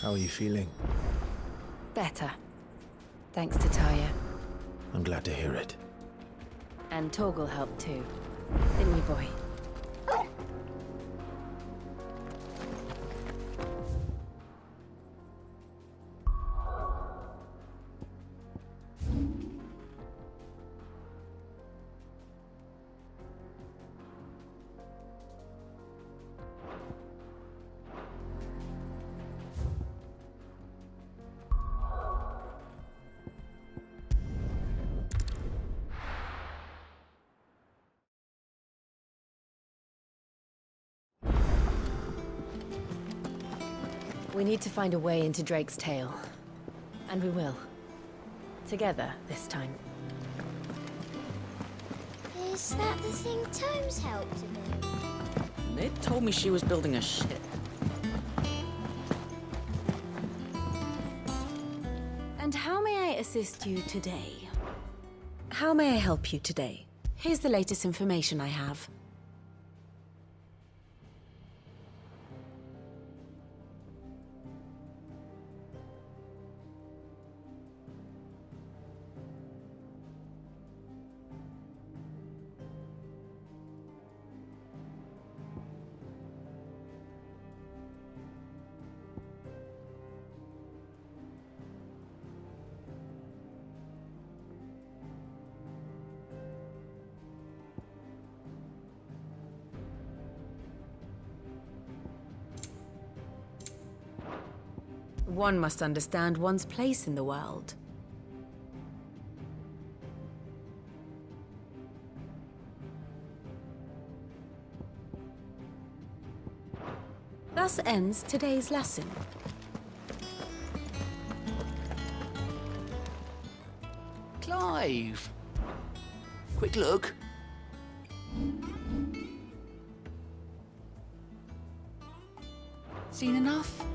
How are you feeling? Better. Thanks to Taya. I'm glad to hear it. And Torgal helped too. Didn't you, boy? We need to find a way into Drake's tail. And we will. Together, this time. Is that the thing Tomes helped with? Mid told me she was building a ship. And how may I assist you today? How may I help you today? Here's the latest information I have. One must understand one's place in the world. Thus ends today's lesson. Clive! Quick look. Seen enough?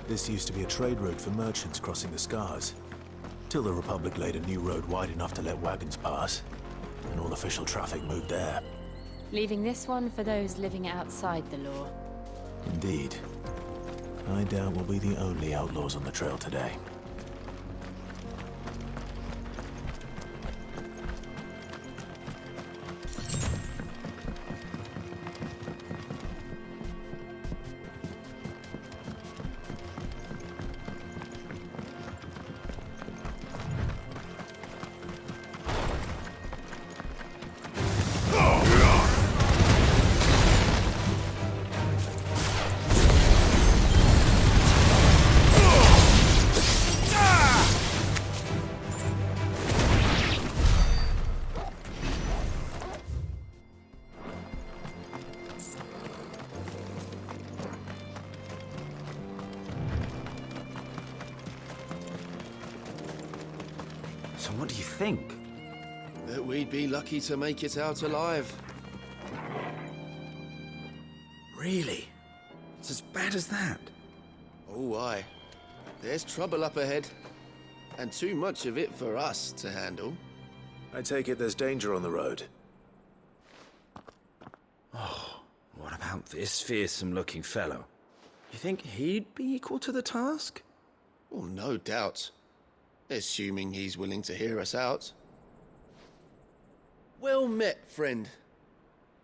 This used to be a trade route for merchants crossing the Scars. Till the Republic laid a new road wide enough to let wagons pass. And all official traffic moved there. Leaving this one for those living outside the law. Indeed. I doubt we'll be the only outlaws on the trail today. So what do you think? That we'd be lucky to make it out alive. Really? It's as bad as that? Oh, aye. There's trouble up ahead. And too much of it for us to handle. I take it there's danger on the road. Oh, what about this fearsome-looking fellow? You think he'd be equal to the task? Well, no doubt. Assuming he's willing to hear us out. Well met, friend.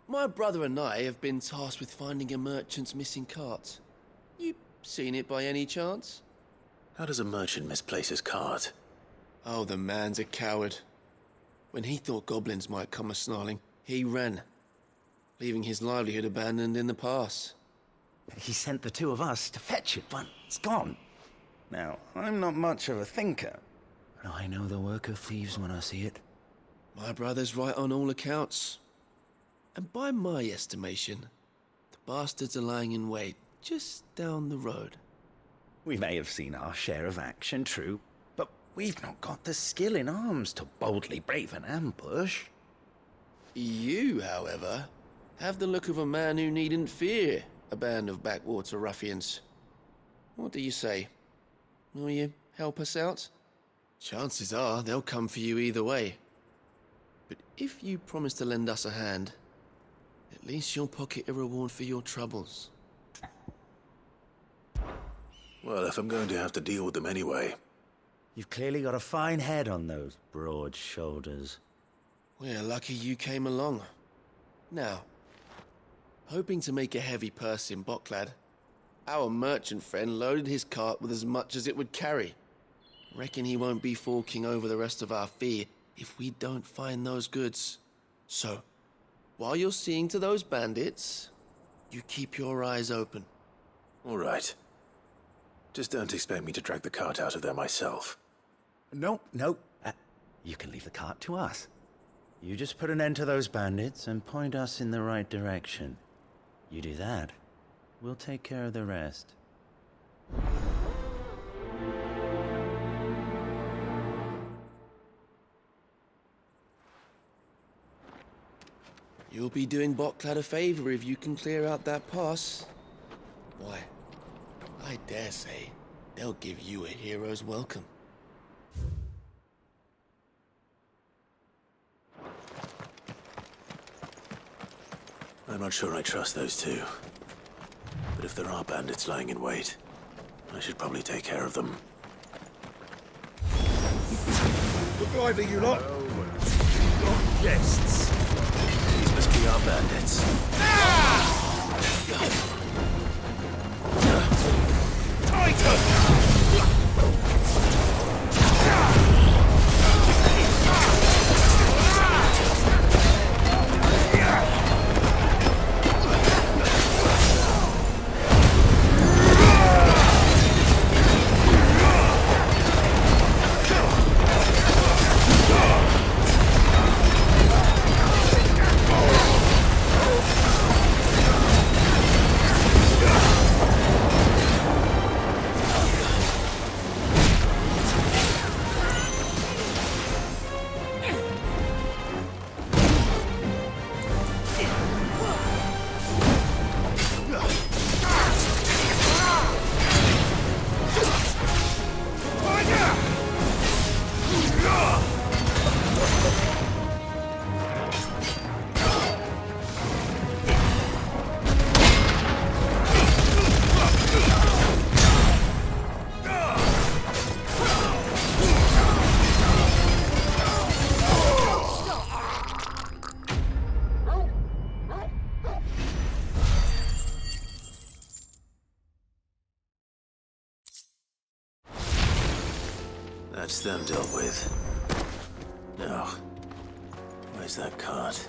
My brother and I have been tasked with finding a merchant's missing cart. You seen it by any chance? How does a merchant misplace his cart? Oh, the man's a coward. When he thought goblins might come a-snarling, he ran, leaving his livelihood abandoned in the pass. He sent the two of us to fetch it, but it's gone. Now, I'm not much of a thinker, but I know the work of thieves when I see it. My brother's right on all accounts. And by my estimation, the bastards are lying in wait just down the road. We may have seen our share of action, true, but we've not got the skill in arms to boldly brave an ambush. You, however, have the look of a man who needn't fear a band of backwater ruffians. What do you say? Will you help us out? Chances are they'll come for you either way. But if you promise to lend us a hand, at least you'll pocket a reward for your troubles. Well, if I'm going to have to deal with them anyway. You've clearly got a fine head on those broad shoulders. We're lucky you came along. Now, hoping to make a heavy purse in Boklad, our merchant friend loaded his cart with as much as it would carry. Reckon he won't be forking over the rest of our fee if we don't find those goods. So, while you're seeing to those bandits, you keep your eyes open. All right. Just don't expect me to drag the cart out of there myself. No. You can leave the cart to us. You just put an end to those bandits and point us in the right direction. You do that, we'll take care of the rest. You'll be doing Boklad a favor if you can clear out that pass. Why, I dare say they'll give you a hero's welcome. I'm not sure I trust those two. But if there are bandits lying in wait, I should probably take care of them. Look lively, you lot! Not guests! These must be our bandits. Tighter! That's them dealt with. Now, where's that cart?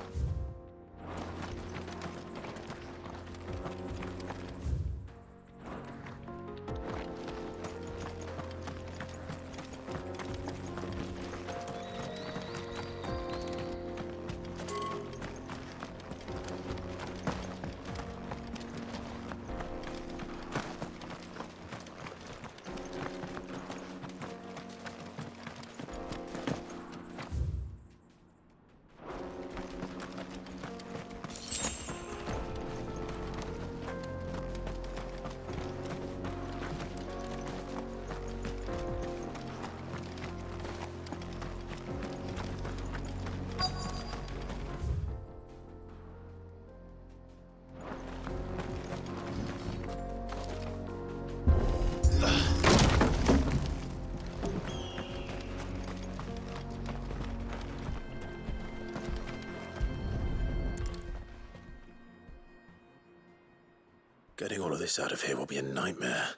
Getting all of this out of here will be a nightmare.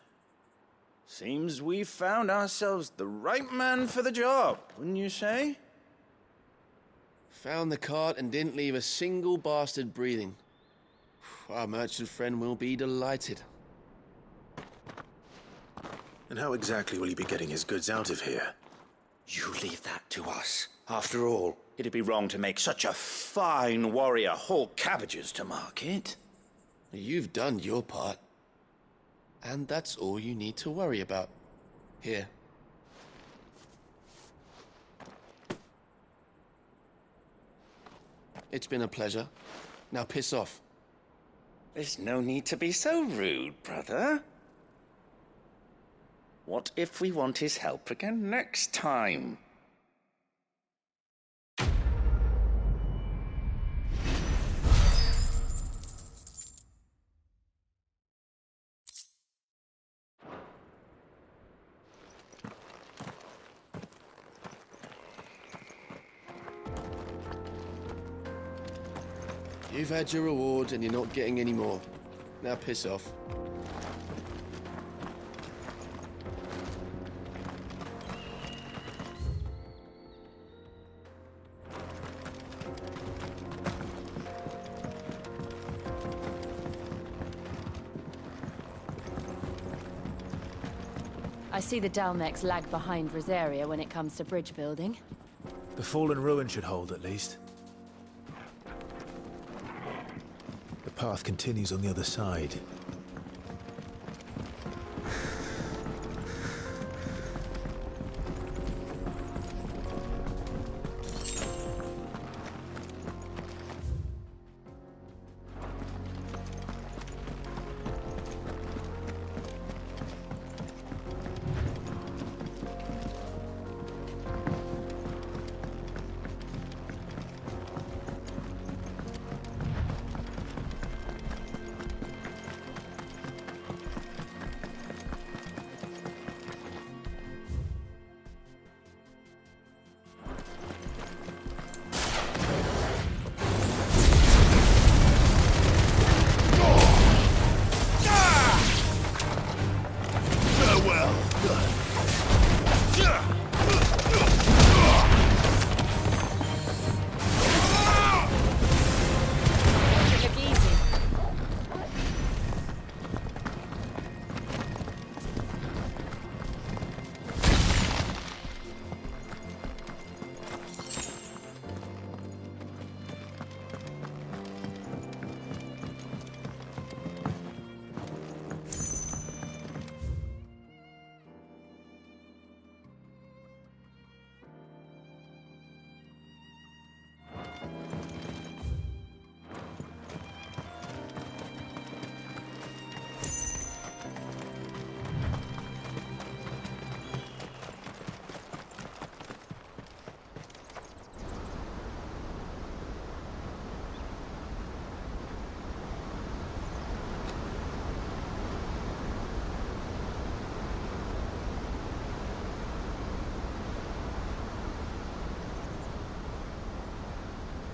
Seems we've found ourselves the right man for the job, wouldn't you say? Found the cart and didn't leave a single bastard breathing. Our merchant friend will be delighted. And how exactly will he be getting his goods out of here? You leave that to us. After all, it'd be wrong to make such a fine warrior haul cabbages to market. You've done your part. And that's all you need to worry about. Here. It's been a pleasure. Now piss off. There's no need to be so rude, brother. What if we want his help again next time? You've had your reward and you're not getting any more. Now piss off. I see the Dalmex lag behind Rosaria when it comes to bridge building. The fallen ruin should hold, at least. The path continues on the other side.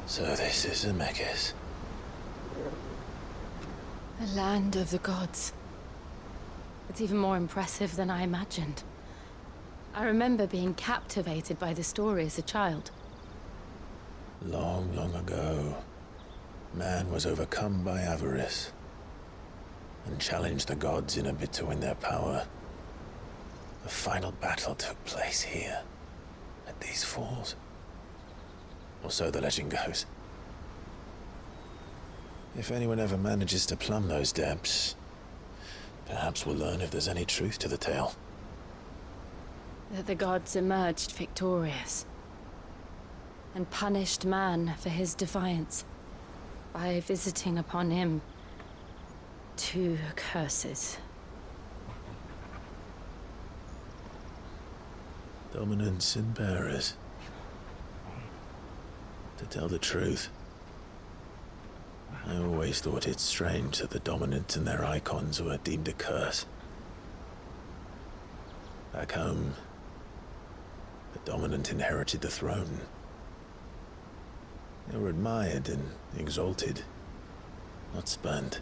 So this is Zemeckis. The land of the gods. It's even more impressive than I imagined. I remember being captivated by the story as a child. Long, long ago, man was overcome by avarice and challenged the gods in a bid to win their power. The final battle took place here, at these falls. Or so the legend goes. If anyone ever manages to plumb those depths, perhaps we'll learn if there's any truth to the tale. That the gods emerged victorious and punished man for his defiance by visiting upon him 2 curses. Dominants and bearers. To tell the truth, I always thought it strange that the dominants and their icons were deemed a curse. Back home, the dominant inherited the throne. They were admired and exalted, not spurned.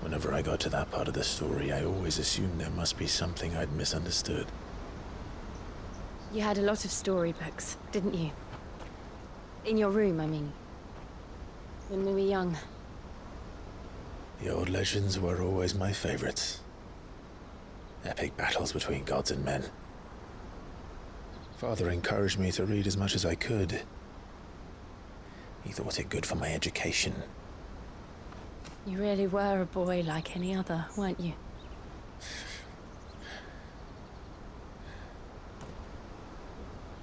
Whenever I got to that part of the story, I always assumed there must be something I'd misunderstood. You had a lot of storybooks, didn't you? In your room, I mean. When we were young. The old legends were always my favorites. Epic battles between gods and men. Father encouraged me to read as much as I could. He thought it good for my education. You really were a boy like any other, weren't you?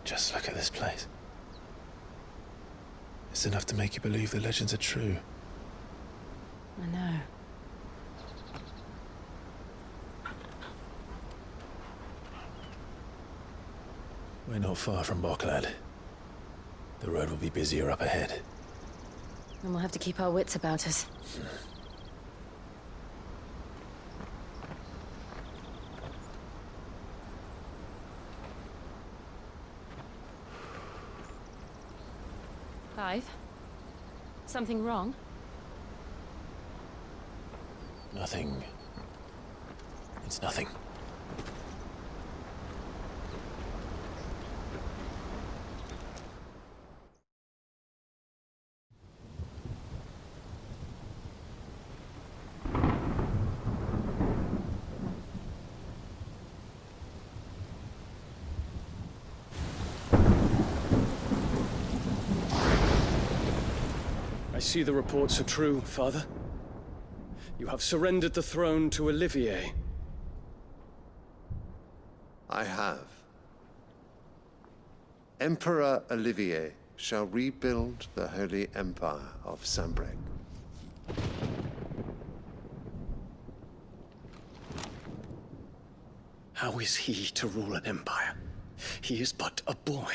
Just look at this place. It's enough to make you believe the legends are true. I know. We're not far from Boklad. The road will be busier up ahead. And we'll have to keep our wits about us. Clive? Something wrong? Nothing. It's nothing. I see the reports are true, Father. You have surrendered the throne to Olivier. I have. Emperor Olivier shall rebuild the Holy Empire of Sanbreque. How is he to rule an empire? He is but a boy.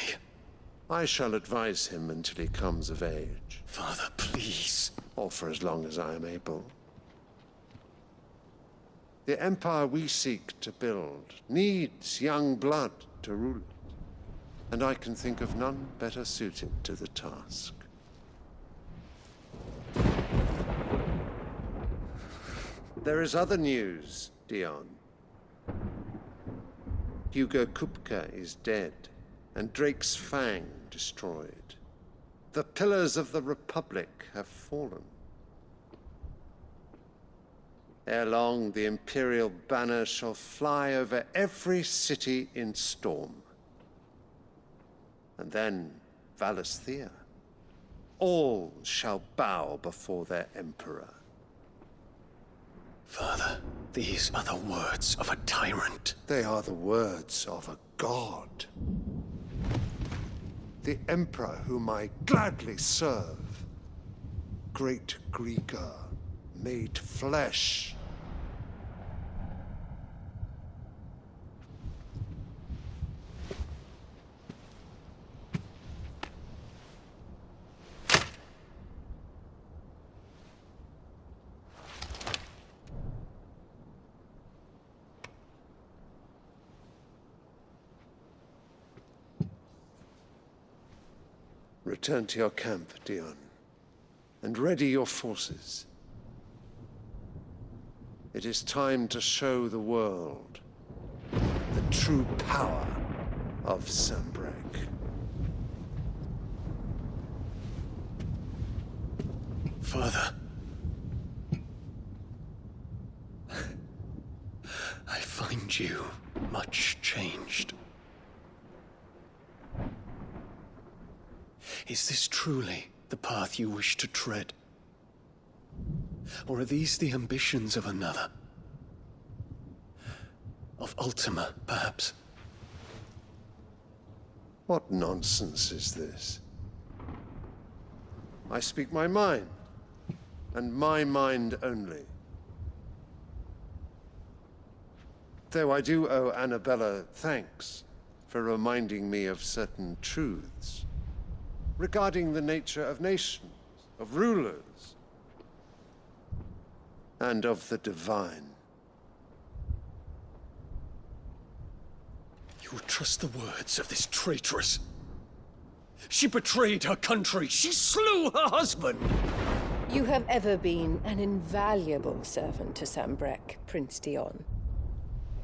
I shall advise him until he comes of age. Father, please. Or for as long as I am able. The empire we seek to build needs young blood to rule it, and I can think of none better suited to the task. There is other news, Dion. Hugo Kupka is dead, and Drake's Fang destroyed. The pillars of the Republic have fallen. Ere long, the Imperial banner shall fly over every city in Storm. And then, Valisthea. All shall bow before their Emperor. Father, these are the words of a tyrant. They are the words of a god. The Emperor whom I gladly serve. Great Grieger, made flesh. Return to your camp, Dion, and ready your forces. It is time to show the world the true power of Sanbreque. Father. I find you much changed. Is this truly the path you wish to tread? Or are these the ambitions of another? Of Ultima, perhaps? What nonsense is this? I speak my mind, and my mind only. Though I do owe Annabella thanks for reminding me of certain truths regarding the nature of nations, of rulers, and of the divine. You would trust the words of this traitress? She betrayed her country. She slew her husband. You have ever been an invaluable servant to Sambrek, Prince Dion.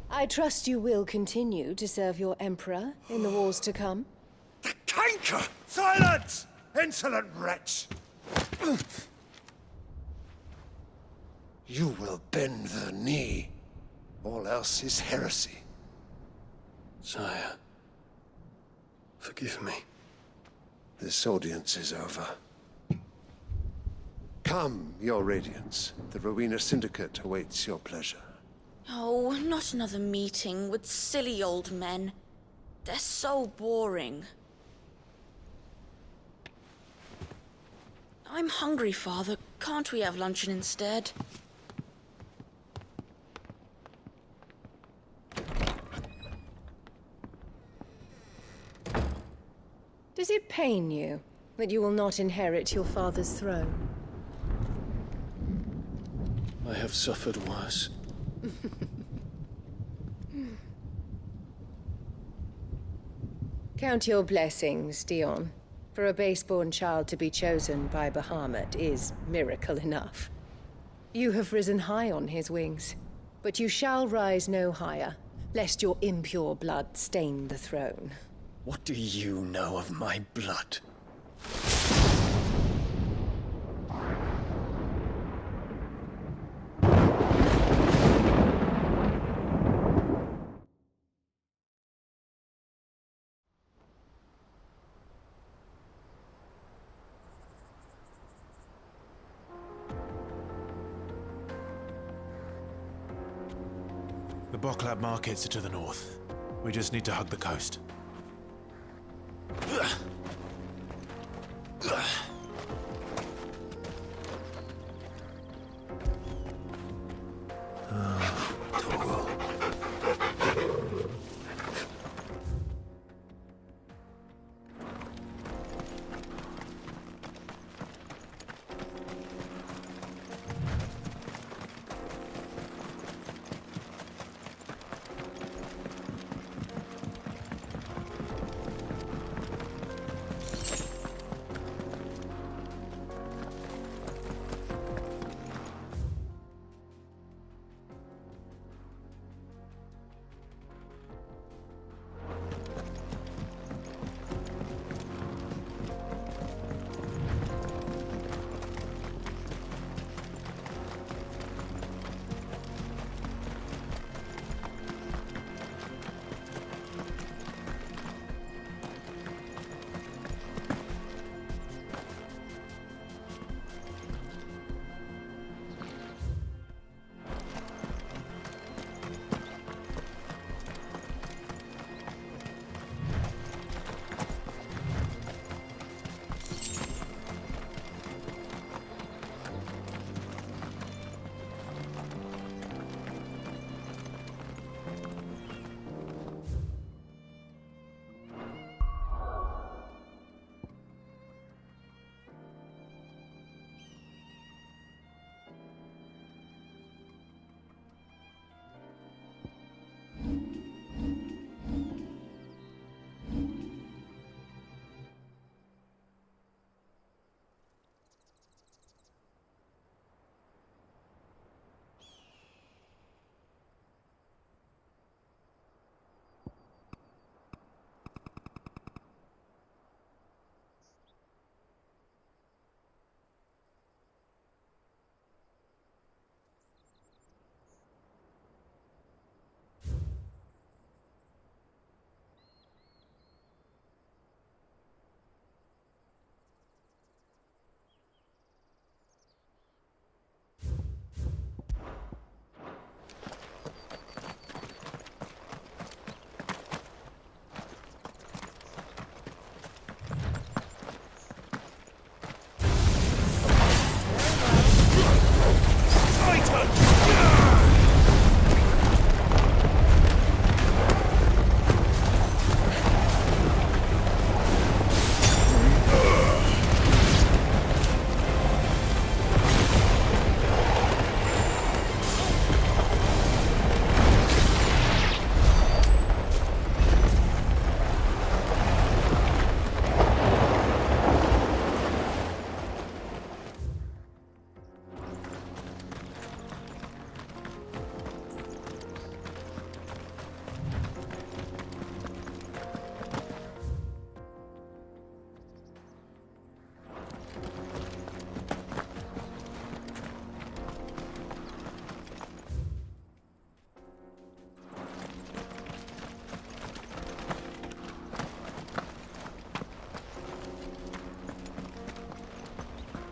I trust you will continue to serve your Emperor in the wars to come. The canker! Silence! Insolent wretch! You will bend the knee. All else is heresy. Sire, forgive me. This audience is over. Come, your Radiance. The Rowena Syndicate awaits your pleasure. Oh, not another meeting with silly old men. They're so boring. I'm hungry, Father. Can't we have luncheon instead? Does it pain you that you will not inherit your father's throne? I have suffered worse. Count your blessings, Dion. For a base-born child to be chosen by Bahamut is miracle enough. You have risen high on his wings, but you shall rise no higher, lest your impure blood stain the throne. What do you know of my blood? The Boklad markets are to the north. We just need to hug the coast.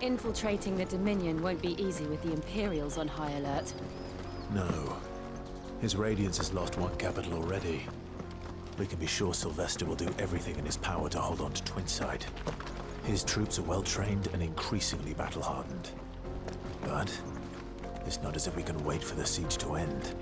Infiltrating the Dominion won't be easy with the Imperials on high alert. No. His Radiance has lost one capital already. We can be sure Sylvester will do everything in his power to hold on to Twinside. His troops are well-trained and increasingly battle-hardened. But it's not as if we can wait for the siege to end.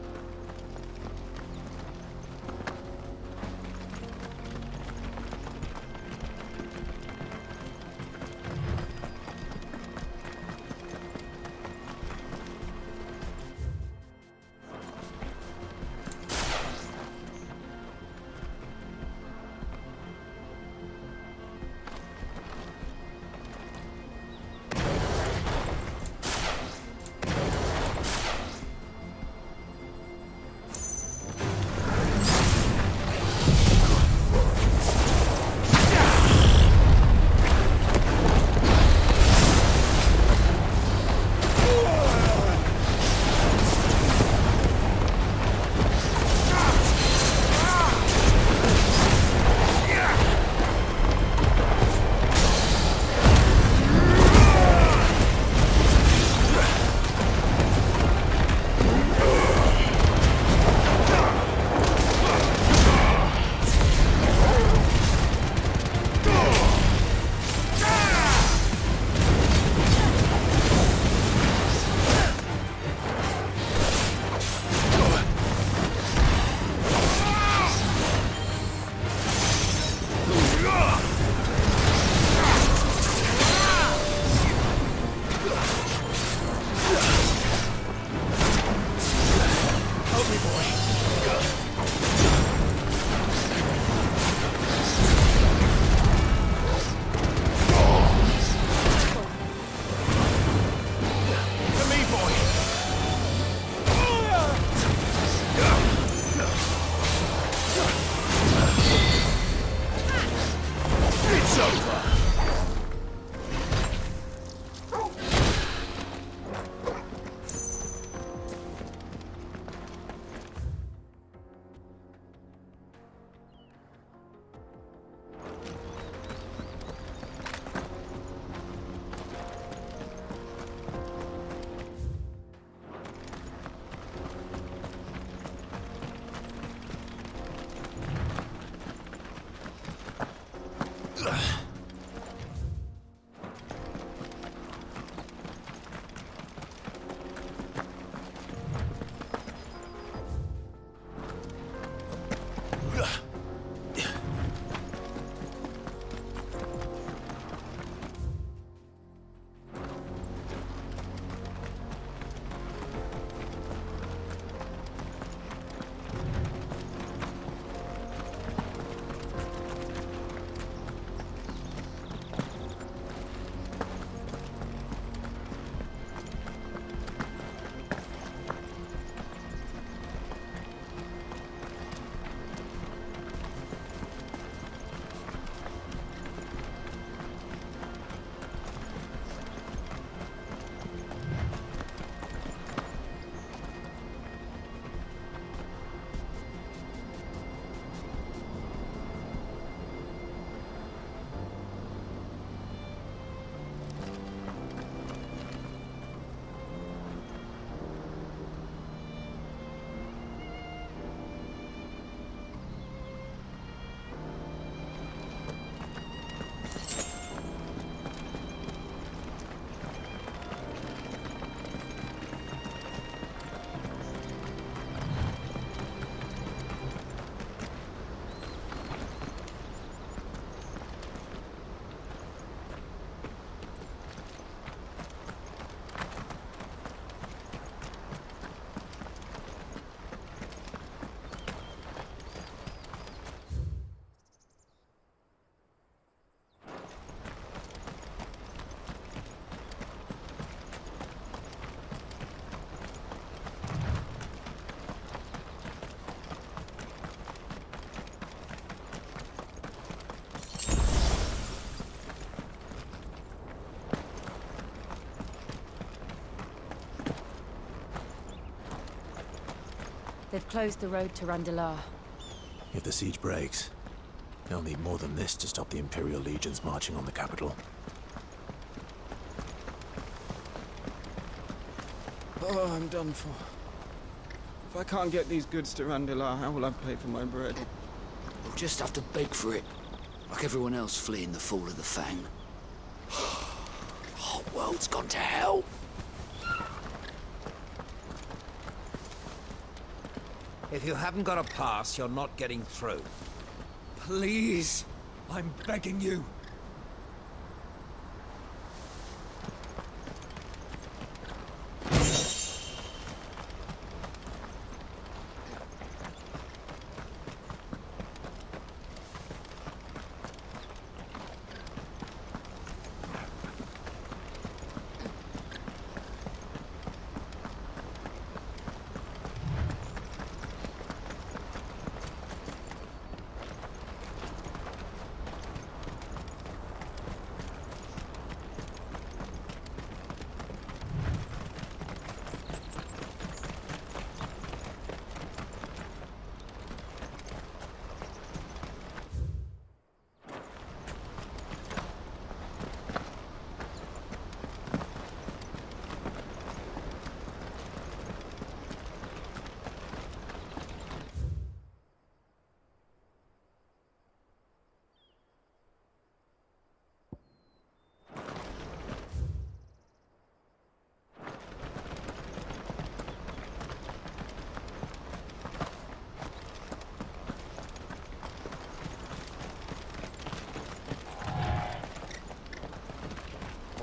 They've closed the road to Randalar. If the siege breaks, they'll need more than this to stop the Imperial legions marching on the capital. Oh, I'm done for. If I can't get these goods to Randilar, how will I pay for my bread? We'll just have to beg for it, like everyone else fleeing the fall of the Fang. The whole world's gone to hell. If you haven't got a pass, you're not getting through. Please, I'm begging you.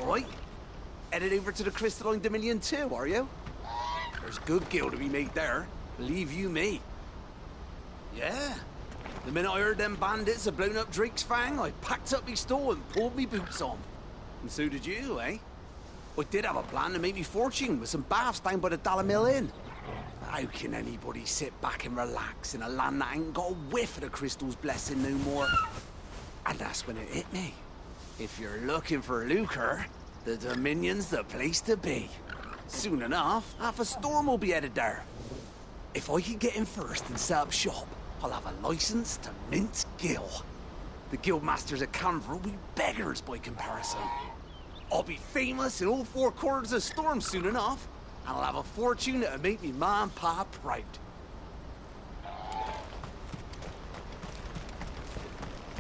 Right. Headed over to the Crystalline Dominion too, are you? There's good gil to be made there, believe you me. Yeah. The minute I heard them bandits had blown up Drake's Fang, I packed up me store and pulled me boots on. And so did you, eh? I did have a plan to make me fortune with some baths down by the Dalamil Inn. How can anybody sit back and relax in a land that ain't got a whiff of the crystal's blessing no more? And that's when it hit me. If you're looking for lucre, the Dominion's the place to be. Soon enough, half a storm will be headed there. If I can get in first and set up shop, I'll have a license to mince gil. The guildmasters at Canver will be beggars by comparison. I'll be famous in all four quarters of Storm soon enough, and I'll have a fortune that'll make me ma and pa proud.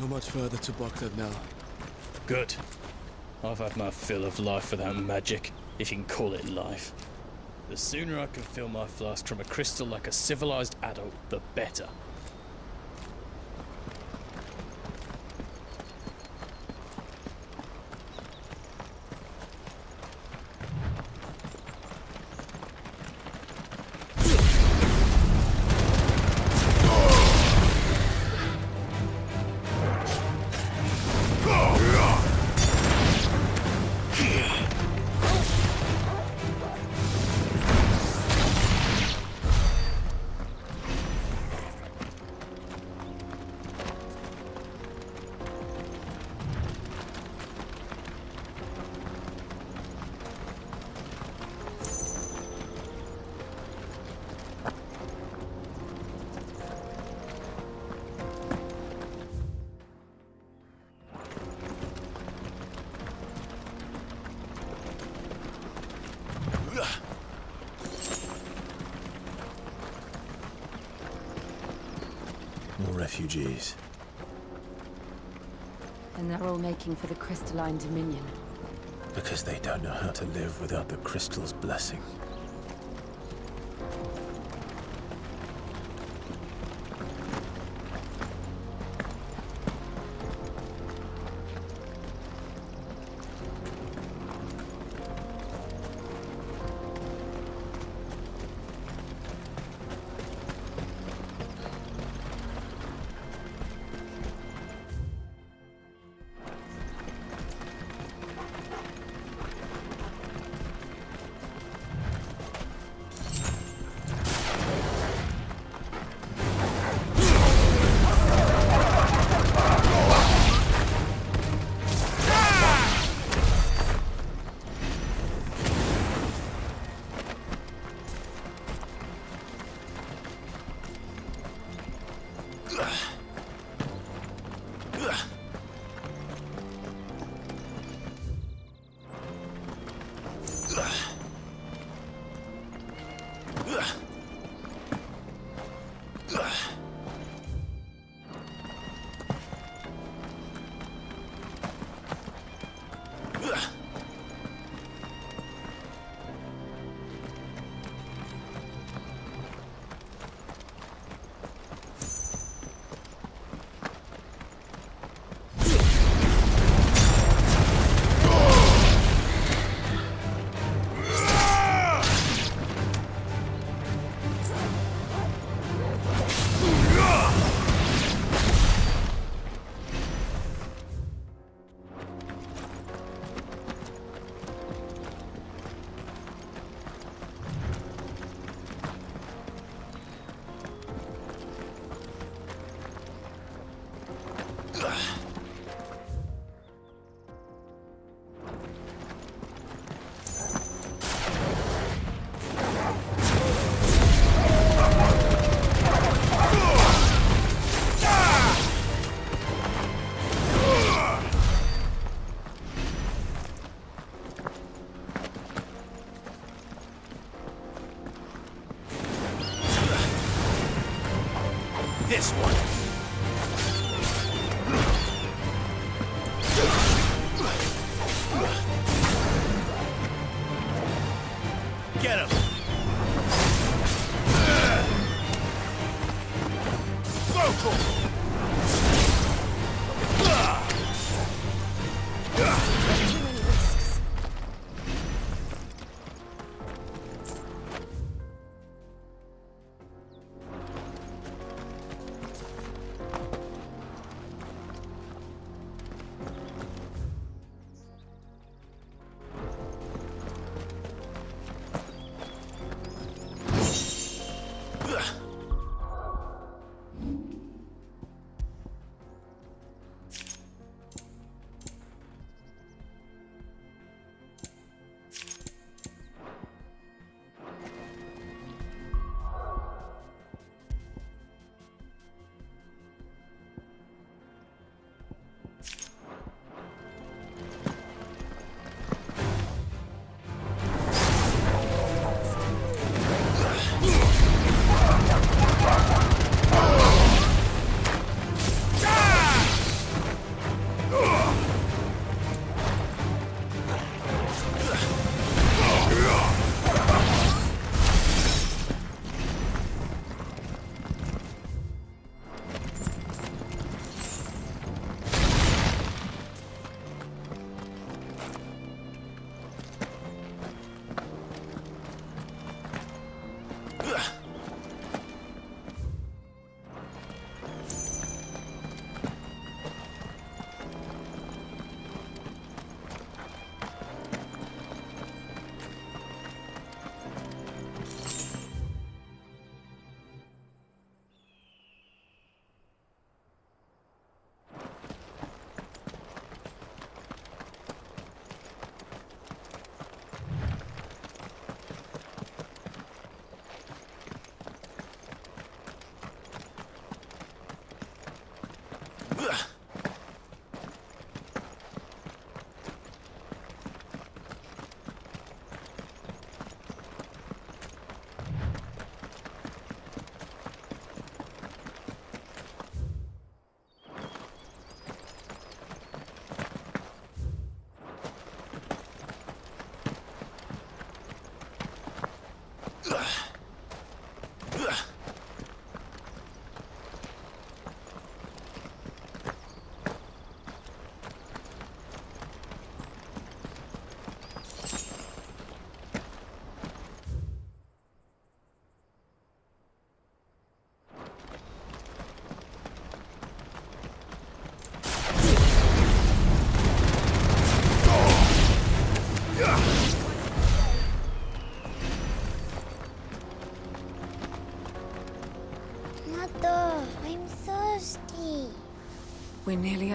Not much further to Boklad now. Good. I've had my fill of life without magic, if you can call it life. The sooner I can fill my flask from a crystal like a civilized adult, the better. More refugees. And they're all making for the Crystalline Dominion. Because they don't know how to live without the crystal's blessing.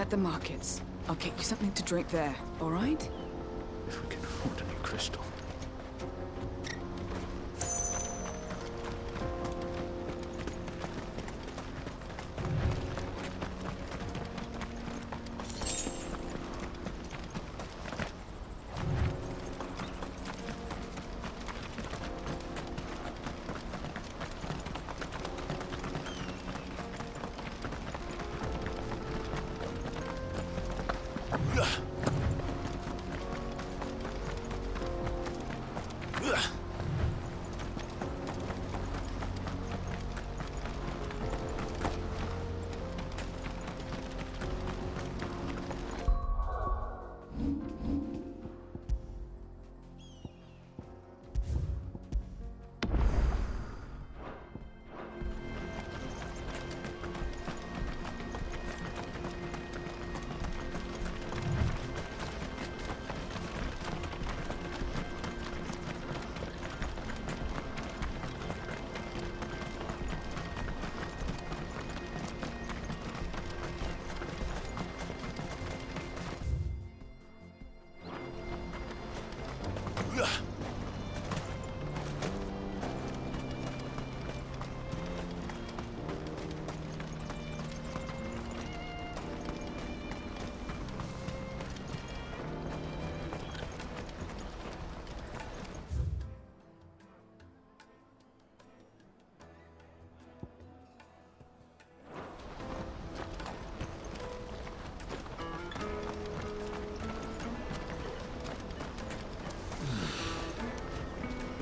at the markets. I'll get you something to drink there, all right? If we can afford a new crystal.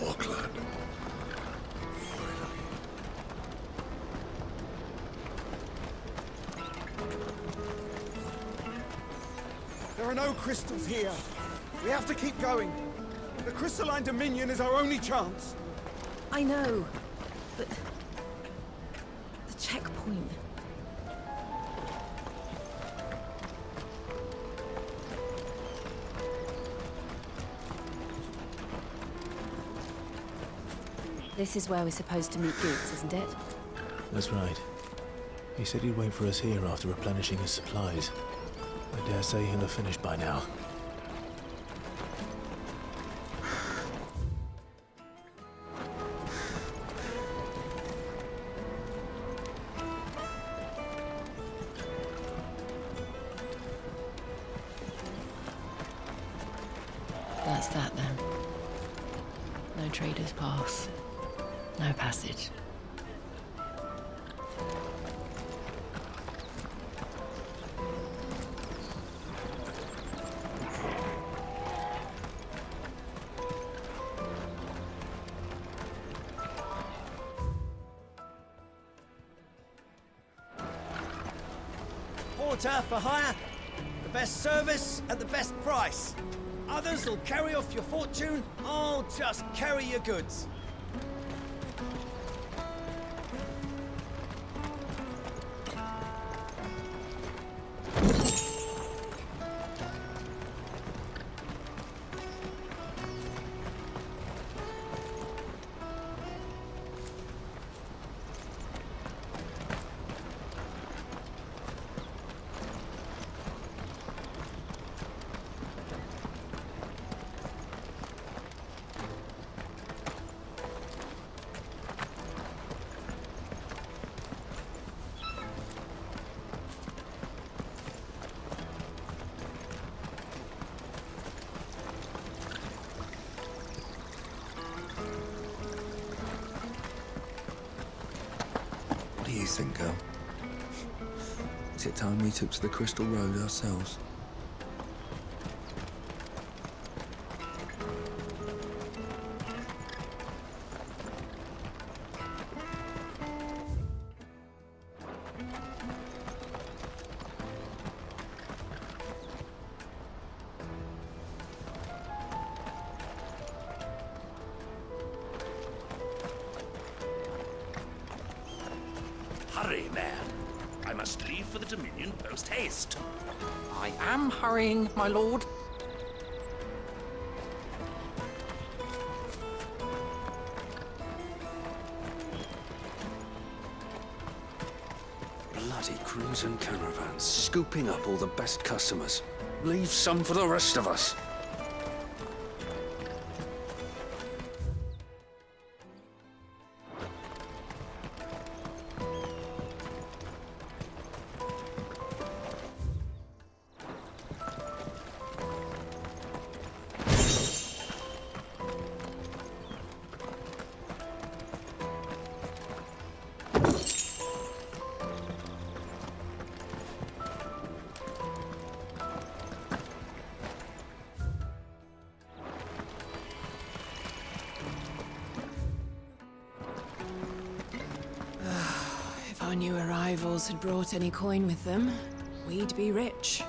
Boklad. There are no crystals here. We have to keep going. The crystalline dominion is our only chance. I know, but... the checkpoint... This is where we're supposed to meet Goods, isn't it? That's right. He said he'd wait for us here after replenishing his supplies. I dare say he'll have finished by now. That's that then. No traders pass. No passage. Porter for hire. The best service at the best price. Others will carry off your fortune. I'll just carry your goods. What do you think, girl? Is it time we took to the Crystal Road ourselves? Hurry, man. I must leave for the Dominion post-haste. I am hurrying, my lord. Bloody cruiser. Crimson Caravan, scooping up all the best customers. Leave some for the rest of us. If our new arrivals had brought any coin with them, we'd be rich.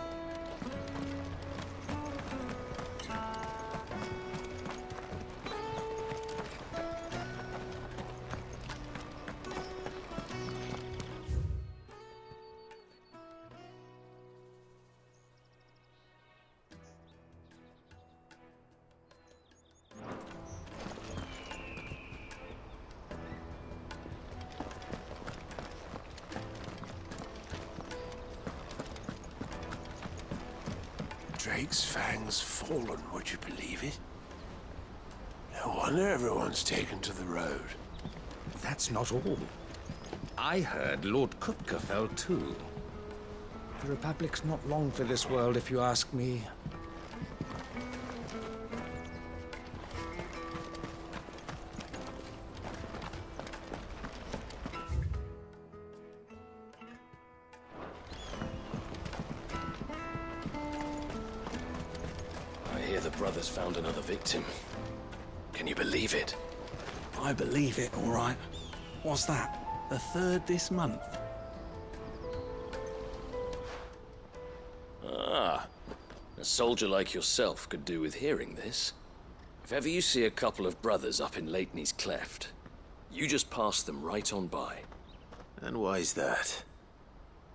Drake's Fang's fallen, would you believe it? No wonder everyone's taken to the road. That's not all. I heard Lord Kupka fell too. The Republic's not long for this world, if you ask me. The brothers found another victim. Can you believe it? I believe it, all right. What's that? The third this month? Ah, a soldier like yourself could do with hearing this. If ever you see a couple of brothers up in Lateney's Cleft, you just pass them right on by. And why's that?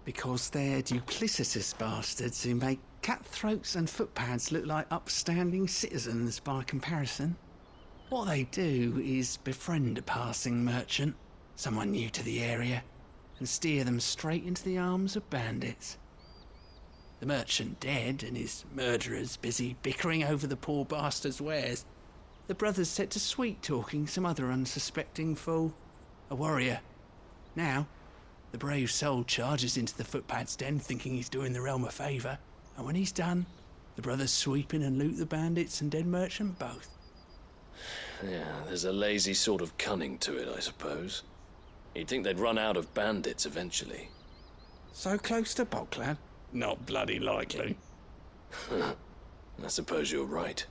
Because they're duplicitous bastards who make cutthroats and footpads look like upstanding citizens by comparison. What they do is befriend a passing merchant, someone new to the area, and steer them straight into the arms of bandits. The merchant dead and his murderers busy bickering over the poor bastard's wares. The brothers set to sweet-talking some other unsuspecting fool, a warrior. Now, the brave soul charges into the footpad's den thinking he's doing the realm a favour, and when he's done, the brothers sweep in and loot the bandits and dead merchant both. Yeah, there's a lazy sort of cunning to it, I suppose. You'd think they'd run out of bandits eventually. So close to Boklad? Not bloody likely. I suppose you're right.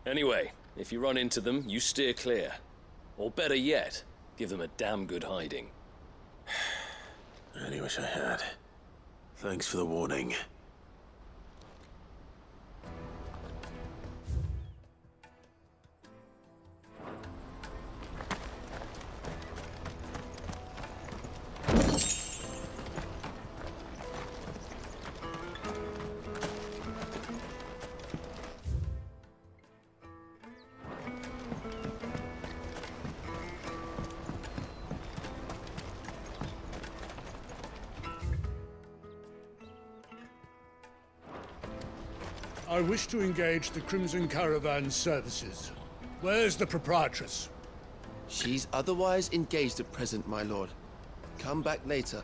Anyway, if you run into them, you steer clear. Or better yet, give them a damn good hiding. I only wish I had. Thanks for the warning. I wish to engage the Crimson Caravan services. Where's the proprietress? She's otherwise engaged at present, my lord. Come back later.